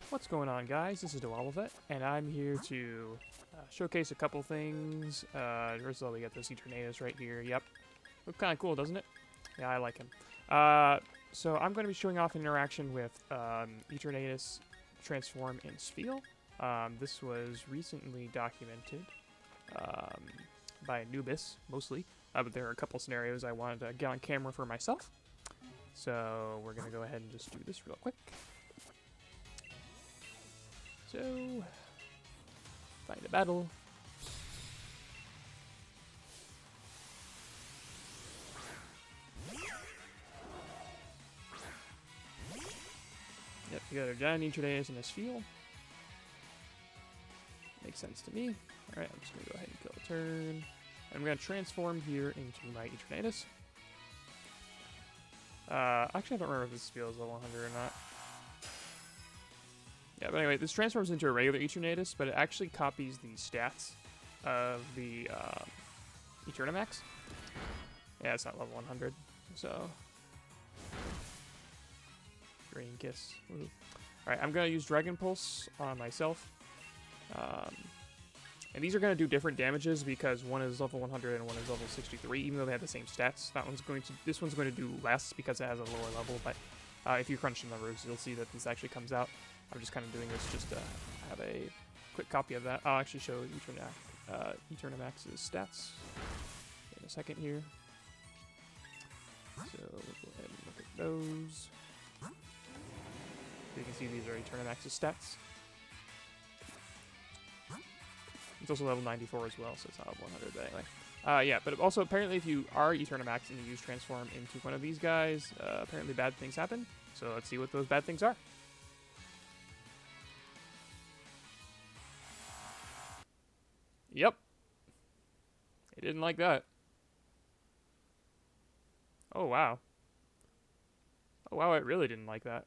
What's going on, guys? This is DaWoblefet, and I'm here to showcase a couple things. First of all, we got this Eternamax right here. Yep. Look kind of cool, doesn't it? Yeah, I like him. So I'm going to be showing off an interaction with Eternamax Transform and Spiel. This was recently documented by Anubis, mostly. But there are a couple scenarios I wanted to get on camera for myself. So we're going to go ahead and just do this real quick. So, find a battle. Yep, you got a giant Eternamax and a Spiel. Makes sense to me. Alright, I'm just going to go ahead and kill a turn. I'm going to transform here into my Eternamax. Actually, I don't remember if this Spiel is level 100 or not. Yeah, but anyway, this transforms into a regular Eternamax, but it actually copies the stats of the Eternamax. Yeah, it's not level 100, so... Green Kiss. Alright, I'm going to use Dragon Pulse on myself. And these are going to do different damages because one is level 100 and one is level 63, even though they have the same stats. This one's going to do less because it has a lower level, but if you crunch the numbers, you'll see that this actually comes out. I'm just kind of doing this just to have a quick copy of that. I'll actually show Eternamax's stats in a second here. So we'll go ahead and look at those. You can see these are Eternamax's stats. It's also level 94 as well, so it's not level 100, but anyway. Yeah, but also apparently if you are Eternamax and you use Transform into one of these guys, apparently bad things happen. So let's see what those bad things are. Yep. They didn't like that. Oh, wow. Oh, wow, it really didn't like that.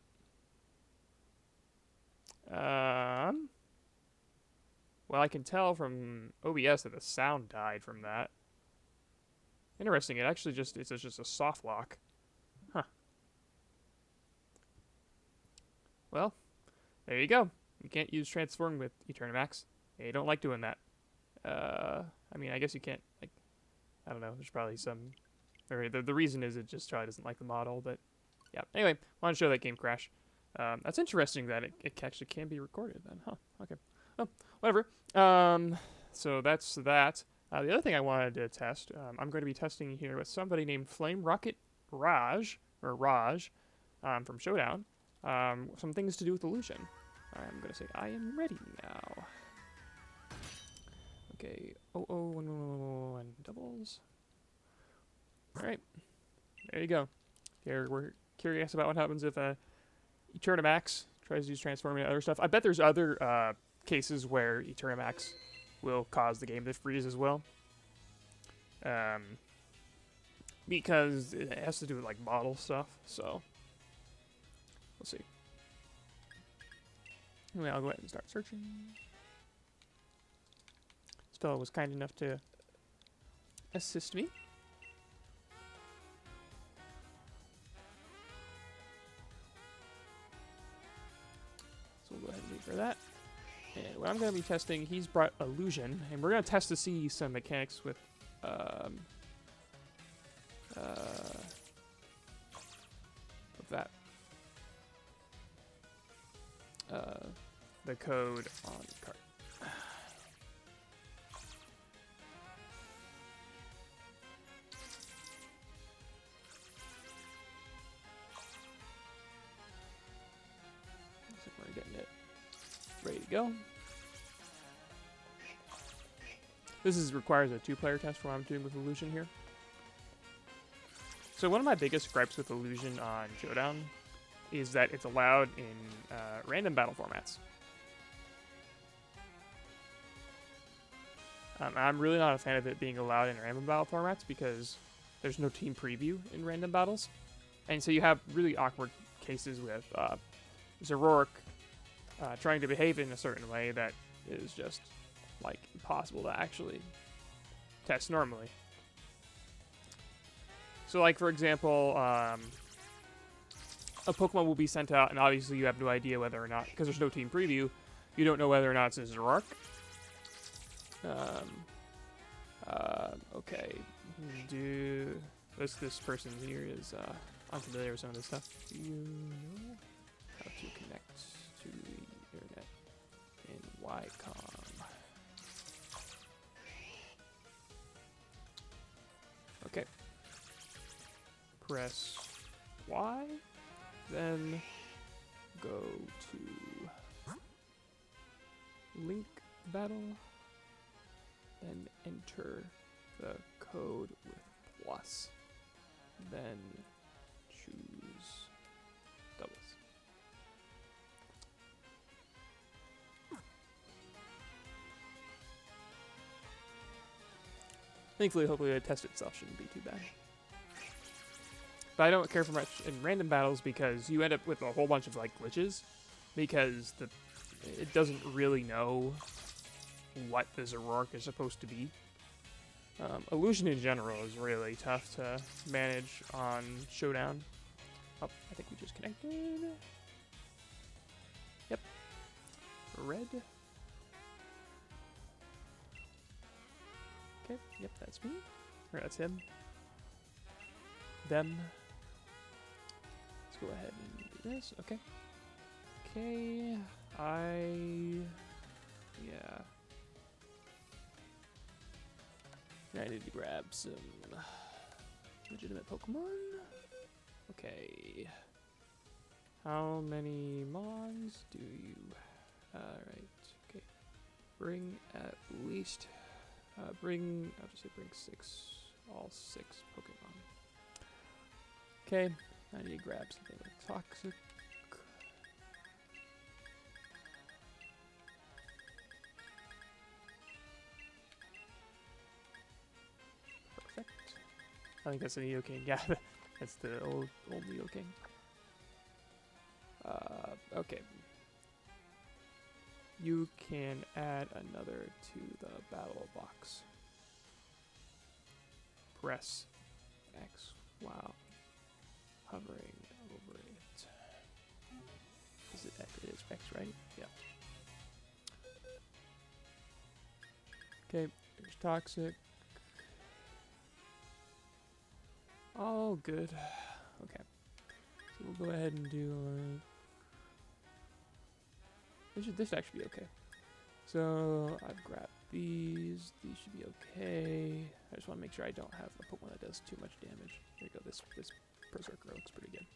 Well, I can tell from OBS that the sound died from that. Interesting, it's just a soft lock. Huh. Well, there you go. You can't use Transform with Eternamax. They don't like doing that. I mean, I guess you can't, like, I don't know, there's probably some, or the reason is it just probably doesn't like the model, but, yeah. Anyway, I want to show that game crash. That's interesting that it actually can be recorded then, huh, okay. Oh, whatever. So that's that. The other thing I wanted to test, I'm going to be testing here with somebody named Flame Rocket Raj, from Showdown, some things to do with illusion. I'm going to say, I am ready now. Okay, and doubles. Alright, there you go. Here, we're curious about what happens if Eternamax tries to use transforming and other stuff. I bet there's other cases where Eternamax will cause the game to freeze as well. Because it has to do with, like, model stuff, so we'll see. Anyway, I'll go ahead and start searching. Fellow was kind enough to assist me. So we'll go ahead and wait for that. And what I'm going to be testing, he's brought illusion, and we're going to test to see some mechanics with that. The code on the card. Getting it ready to go. This requires a 2-player test for what I'm doing with illusion here. So one of my biggest gripes with illusion on Showdown is that it's allowed in random battle formats. I'm really not a fan of it being allowed in random battle formats because there's no team preview in random battles. And so you have really awkward cases with Zerork trying to behave in a certain way that is just, like, impossible to actually test normally. So, like, for example, a Pokemon will be sent out, and obviously you have no idea whether or not, because there's no team preview, you don't know whether or not it's a Zoroark. Okay. This person here is unfamiliar with some of this stuff. Do you know how to connect to the internet in YCOM? Okay. Press Y, then go to link battle, then enter the code with plus, then choose doubles. Thankfully, hopefully the test itself shouldn't be too bad. But I don't care for much in random battles because you end up with a whole bunch of like glitches because it doesn't really know what the Zoroark is supposed to be. Illusion in general is really tough to manage on Showdown. Oh, I think we just connected. Yep. Red. Okay, yep, that's me. Or that's him. Them. Let's go ahead and do this. Okay. Okay. Yeah. I need to grab some legitimate Pokemon. Okay. How many Mons do you... Alright, okay. Bring at least... I'll just say bring 6. All 6 Pokemon. Okay, I need to grab something like Toxic. I think that's an Eoking. Yeah, that's the old Eoking. Okay. You can add another to the battle box. Press X while hovering over it. Is it X? It is X, right? Yeah. Okay, there's Toxic. All good. Okay. So we'll go ahead and do this should actually be okay. So I've grabbed these. These should be okay. I just want to make sure I don't have a Pokemon that does too much damage. There you go. This Berserker looks pretty good.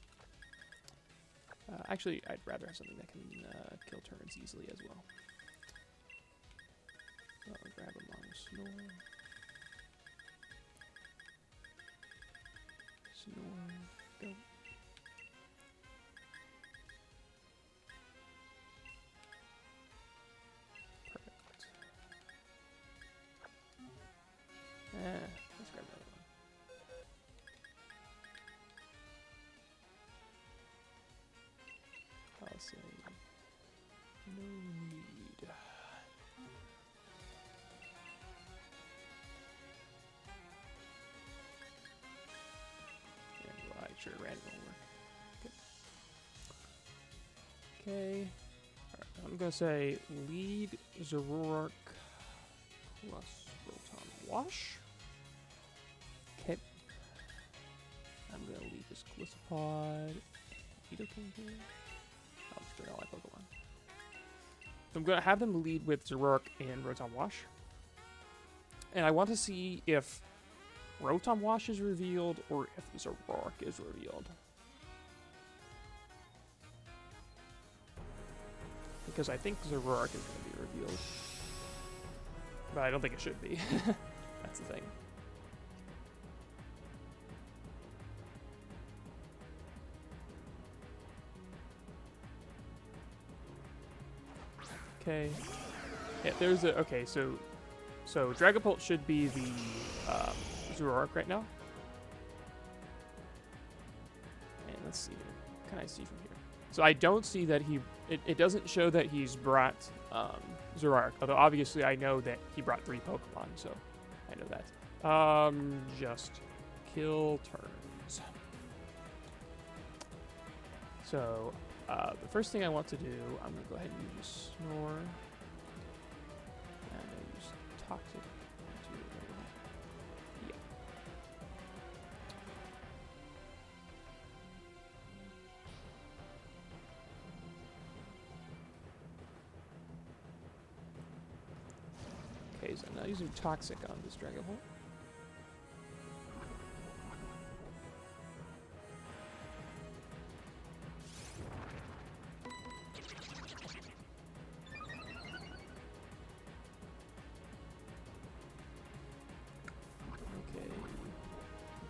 Actually, I'd rather have something that can kill turns easily as well. So I'll grab a Long Snore. Go. Perfect. Let's grab another one. I'll say no need. Sure, random will work. Okay. Alright, I'm gonna say lead Zoroark plus Rotom Wash. Okay. I'm gonna lead this Gliscopod. Nidoking here. I'll just bring all my Pokemon. So I'm gonna have them lead with Zoroark and Rotom Wash. And I want to see if Rotom Wash is revealed, or if Zoroark is revealed. Because I think Zoroark is going to be revealed. But I don't think it should be. That's the thing. Okay. Yeah, there's a... Okay, so Dragapult should be the... Zoroark right now. And let's see. What can I see from here? So I don't see that it doesn't show that he's brought Zoroark. Although obviously I know that he brought 3 Pokemon, so I know that. Just kill turns. So, the first thing I want to do, I'm going to go ahead and use Snore. And I'm going to use Toxic. Yeah. Okay, so I'm now using Toxic on this Dragapult.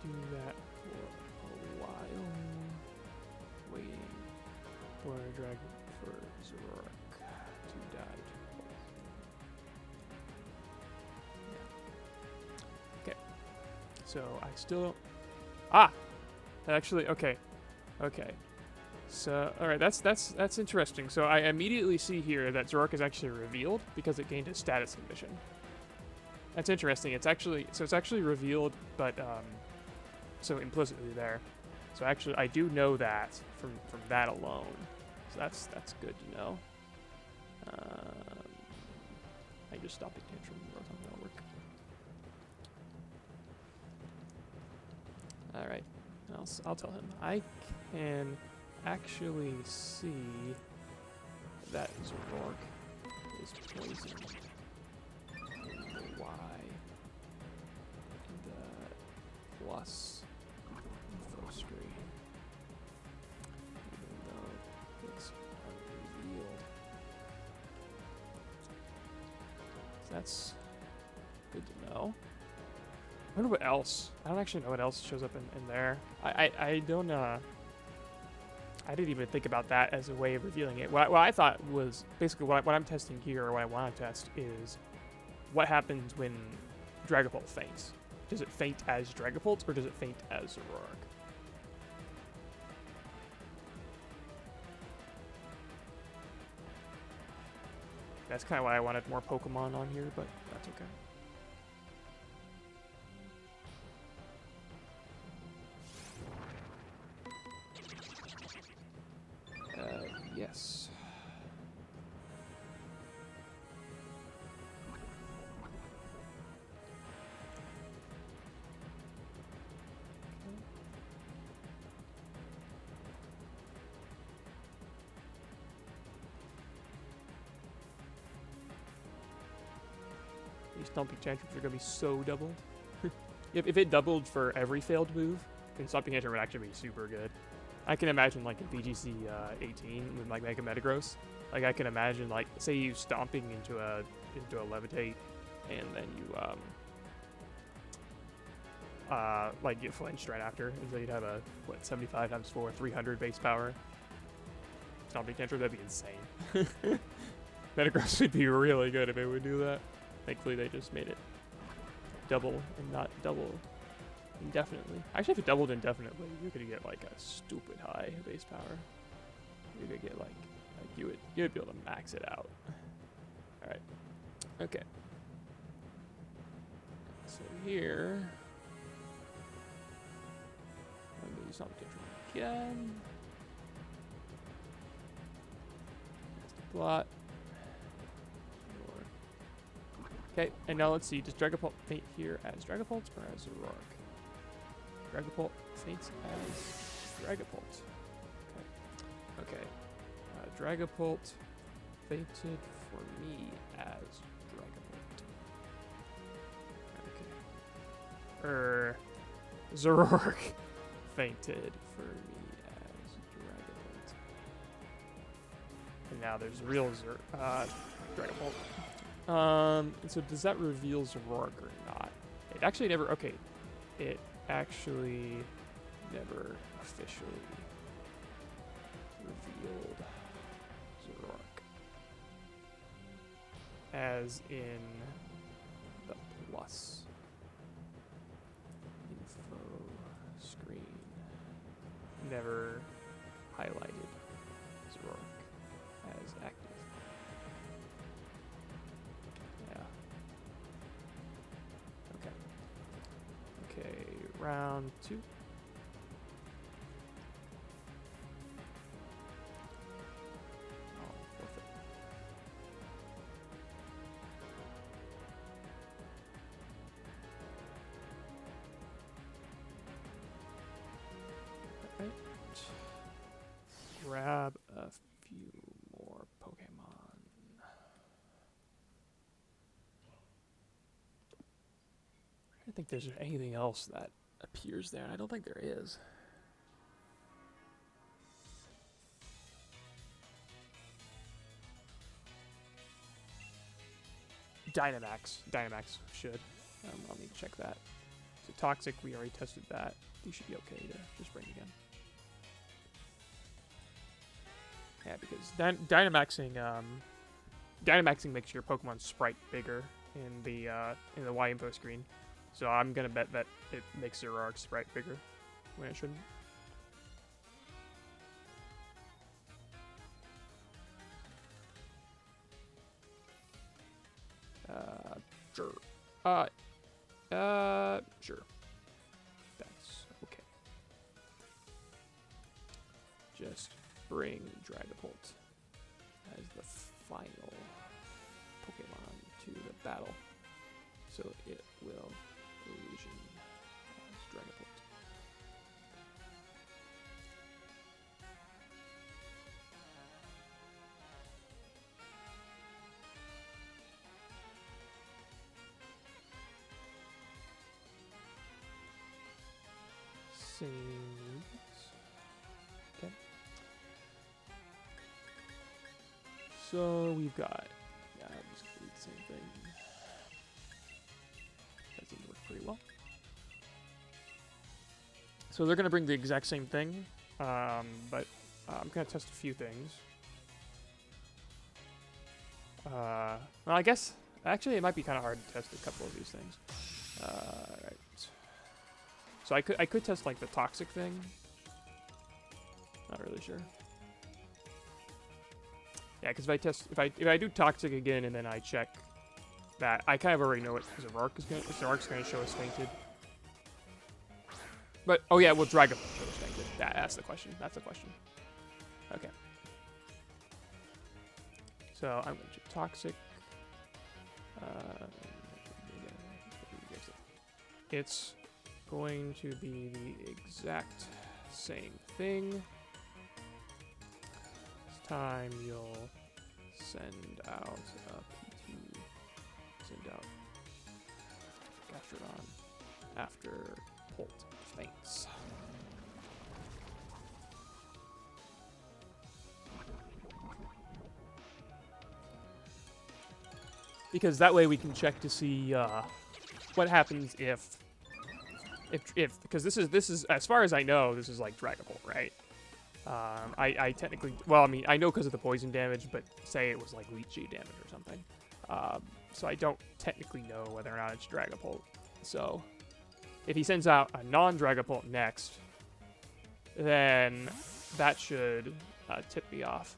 Do that for a while, waiting for a dragon for Zoroark to die. Yeah. Okay, so I still don't. Ah, actually, okay. So, all right, that's interesting. So I immediately see here that Zoroark is actually revealed because it gained a status condition. That's interesting. It's actually revealed, but so implicitly there. So actually, I do know that from that alone. So that's good to know. I just stopped the tantrum. That'll work. All right, I'll tell him. I can actually see that Zoroark is poisoned. Y and the plus info screen, even though it's unrevealed. So that's good to know. I wonder what else. I don't actually know what else shows up in there. I don't I didn't even think about that as a way of revealing it. What I thought was basically what I'm testing here, or what I want to test, is what happens when Dragapult faints. Does it faint as Dragapult, or does it faint as Zoroark? That's kind of why I wanted more Pokemon on here, but that's okay. Yes. These Stomping Tantrums are going to be so doubled. If it doubled for every failed move, then Stomping Tantrum would actually be super good. I can imagine, like, in VGC 18 with, like, Mega Metagross. Like, I can imagine, like, say you stomping into a Levitate, and then you, like, get flinched right after, and so you'd have a, 75 times 4, 300 base power. Stomping Tantrum, that'd be insane. Metagross would be really good if it would do that. Thankfully, they just made it double and not double indefinitely. Actually, if it doubled indefinitely, you could get like a stupid high base power. You could get like you would be able to max it out. All right. Okay. So here, I'm gonna use something again. That's the plot. Okay, and now let's see. Does Dragapult faint here as Dragapult or as Zoroark? Dragapult faints as Dragapult. Okay. Dragapult fainted for me as Dragapult. Okay. Zoroark fainted for me as Dragapult. And now there's real Dragapult. So does that reveal Zoroark or not? It actually never, okay. It actually never officially revealed Zoroark. As in the plus info screen. Never highlighted Zoroark as active. Round 2. think there's anything else that appears there, and I don't think there is. Dynamax should. I'll need to check that. So Toxic, we already tested that. You should be okay to just bring again. Yeah, because Dynamaxing makes your Pokemon sprite bigger in the Y info screen. So I'm gonna bet that it makes Zoroark's sprite bigger when it shouldn't. Sure. Sure. That's okay. Just bring Dragapult as the final Pokemon to the battle. So it will illusion Dragapult. Same. Okay. So we've got, yeah, basically the same thing. That seems to work pretty well. So they're going to bring the exact same thing, but I'm going to test a few things. Well, I guess, actually it might be kind of hard to test a couple of these things. Right. So I could test like the Toxic thing. Not really sure. Yeah, because if I do Toxic again and then I check that, I kind of already know what Zoroark's gonna show us fainted. But oh yeah, well Dragapult show us fainted. That's the question. That's the question. Okay. So I'm going to Toxic. It's going to be the exact same thing. This time you'll send out a P2, send out Gastrodon after Bolt faints. Because that way we can check to see what happens if because this is as far as I know, this is like Dragapult, right? I technically, well, I mean, I know because of the poison damage, but say it was like Leechy damage or something. So I don't technically know whether or not it's Dragapult. So if he sends out a non-Dragapult next, then that should tip me off.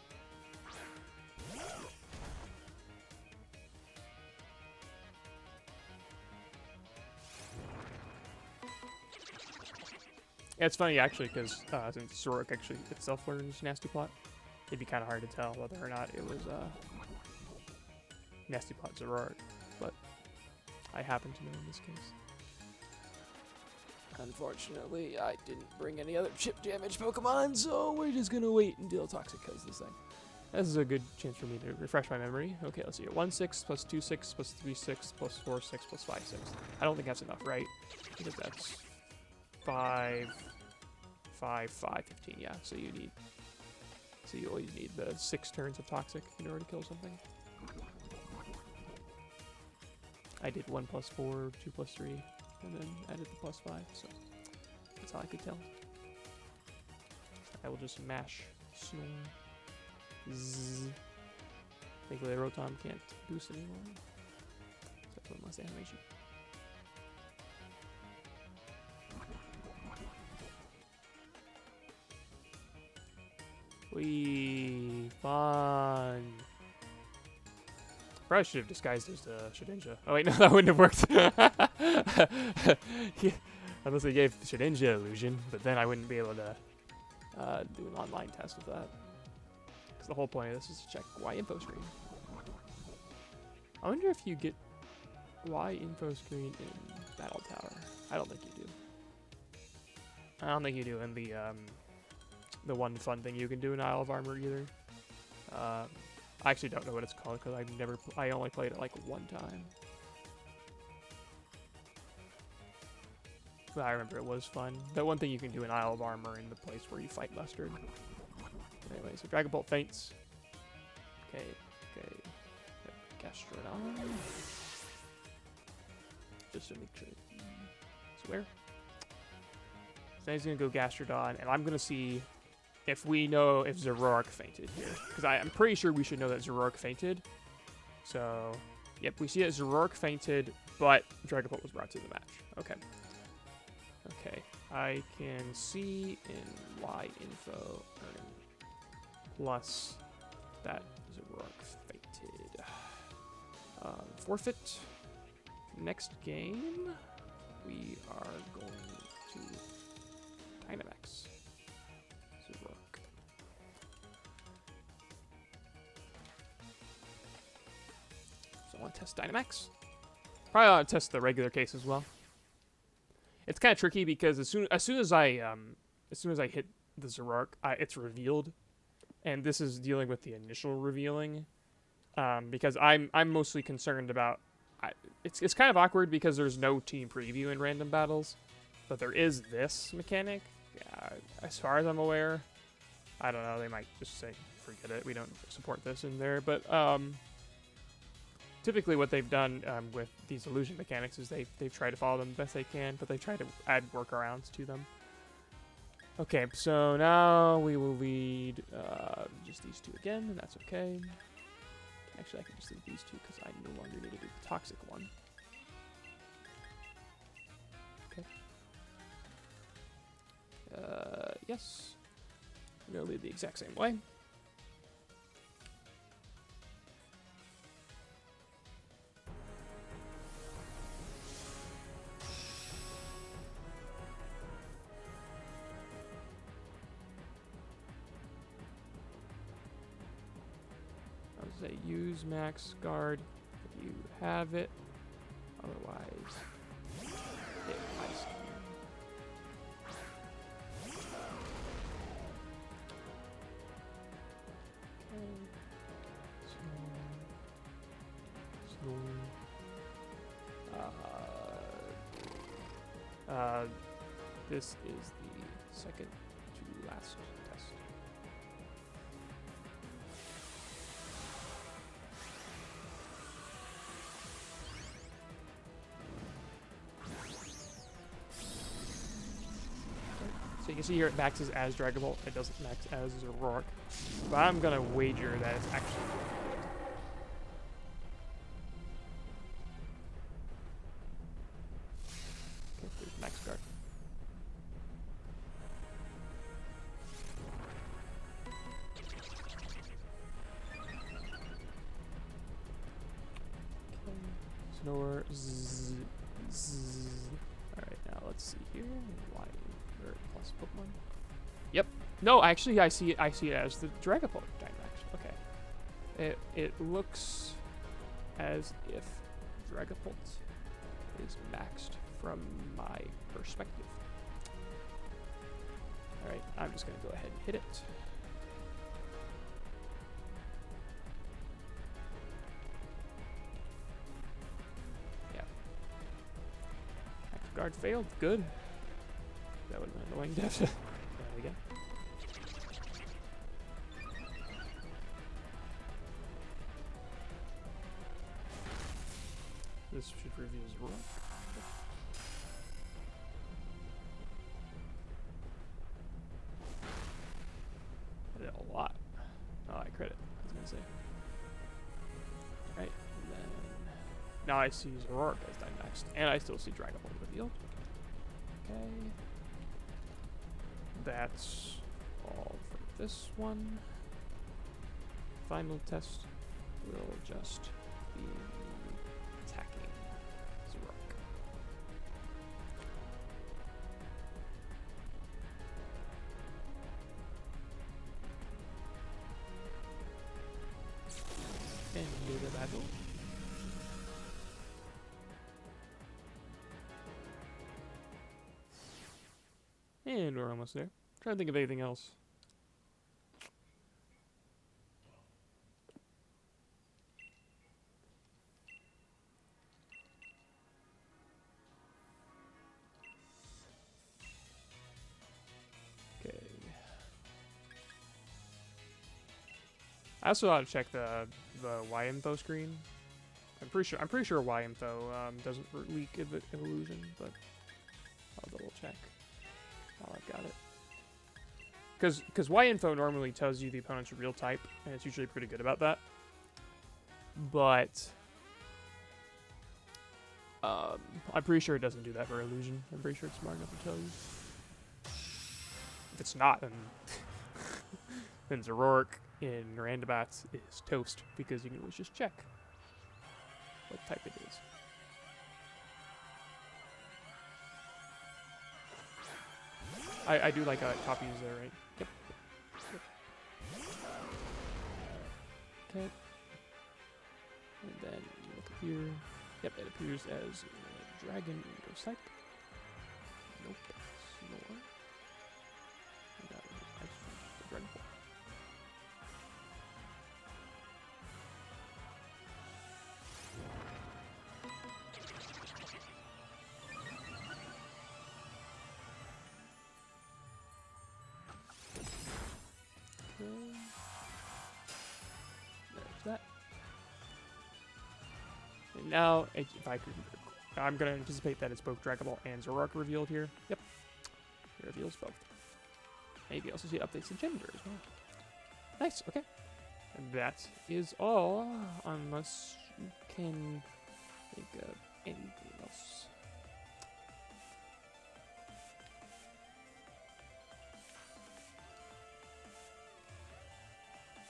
Yeah, it's funny actually because since Zoroark actually itself learns Nasty Plot, it'd be kind of hard to tell whether or not it was Nasty Plot Zoroark, but I happen to know in this case. Unfortunately, I didn't bring any other chip damage Pokemon, so we're just gonna wait until Toxic kills this thing. This is a good chance for me to refresh my memory. Okay, let's see here. 1/6 plus 2/6 plus 3/6 plus 4/6 plus 5/6. I don't think that's enough, right? Because that's 5, 5, 5, 15, yeah. So you always need the 6 turns of Toxic in order to kill something. I did 1 plus 4, 2 plus 3, and then added the plus 5, so that's all I could tell. I will just mash Snore. Zzz. Thankfully, Rotom can't boost anymore. So that's one less animation. Wee, fun. Probably should have disguised as Shedinja. Oh wait, no, that wouldn't have worked. Yeah, unless they gave Shedinja illusion, but then I wouldn't be able to do an online test with that. Because the whole point of this is to check Y info screen. I wonder if you get Y info screen in Battle Tower. I don't think you do. I don't think you do in the one fun thing you can do in Isle of Armor either. I actually don't know what it's called because I only played it like one time. I remember it was fun. That one thing you can do in Isle of Armor in the place where you fight Mustard. Anyway, so Dragon Bolt faints. Okay, okay. Gastrodon. Just to make sure. Swear. So he's gonna go Gastrodon, and I'm gonna see if we know if Zoroark fainted here. Because I'm pretty sure we should know that Zoroark fainted. So, yep, we see that Zoroark fainted, but Dragon Bolt was brought to the match. Okay. Okay, I can see in Y info plus that Zoroark fainted. Forfeit. Next game, we are going to Dynamax Zoroark. So I want to test Dynamax. Probably want to test the regular case as well. It's kind of tricky because as soon as I hit the Zoroark, it's revealed, and this is dealing with the initial revealing, because I'm mostly concerned about. It's kind of awkward because there's no team preview in random battles, but there is this mechanic. As far as I'm aware, I don't know. They might just say forget it. We don't support this in there, but typically what they've done with these illusion mechanics is they've tried to follow them the best they can, but they've tried to add workarounds to them. Okay, so now we will lead just these two again, and that's okay. Actually, I can just leave these two because I no longer need to do the toxic one. Okay. Yes. I'm going to lead the exact same way. Say use max guard if you have it, otherwise hit ice. This is the second to last test. So you can see here it maxes as Dragon Bolt. It doesn't max as Zoroark. But I'm going to wager that it's actually Dragon Bolt. Okay, there's max guard. Okay. Snore. Zzz. Zzz. Alright, now let's see here. Why? Plus Pokemon. Yep. No, actually, I see it as the Dragon Bolt Dynamax. Okay. It looks as if Dragon Bolt is maxed from my perspective. All right, I'm just gonna go ahead and hit it. Yeah. Max guard failed. Good. That would have been annoying, definitely. There we go. This should review Zoroark. I did a lot. Oh, I credit. I was gonna say. Right, and then now I see Zoroark as Dynamaxed, and I still see Dragon Ball revealed. Okay. That's all for this one. Final test will just be attacking Zoroark. And do the battle. And we're almost there. Trying to think of anything else. I also ought to check the Y info screen. I'm pretty sure Y info doesn't leak illusion, but I'll double check. Oh, I've got it. Because Y info normally tells you the opponent's real type, and it's usually pretty good about that. But I'm pretty sure it doesn't do that for illusion. I'm pretty sure it's smart enough to tell you. If it's not, then then Zerork in Randobats is toast, because you can always just check what type it is. I do like top use there, right? Yep. Okay. And then you look up here. Yep, it appears as Dragon Ghost type. Nope. Snore. And that was the Dragon Ball. There's that. And now, if I could, I'm going to anticipate that it's both Dragon Ball and Zerork revealed here. Yep. It reveals both. And you can also see updates in gender as well. Nice, okay. And that is all, unless you can think of anything else.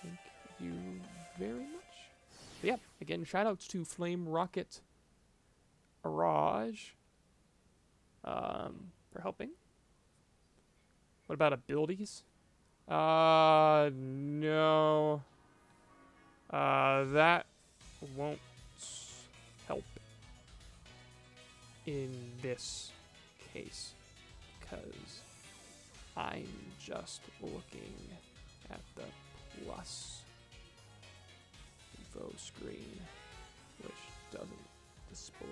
Thank you very much. But yeah, again, shoutouts to Flame Rocket Araj for helping. What about abilities? No. That won't help in this case, because I'm just looking at the plus info screen, which doesn't display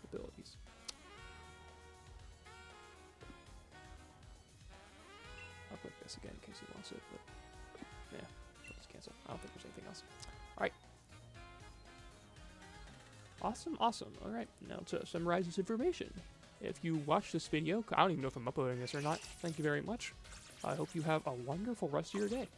abilities. I'll click this again in case he wants it, but yeah, let's cancel. I don't think there's anything else. Alright. Awesome, awesome. Alright, now to summarize this information. If you watch this video, I don't even know if I'm uploading this or not. Thank you very much. I hope you have a wonderful rest of your day.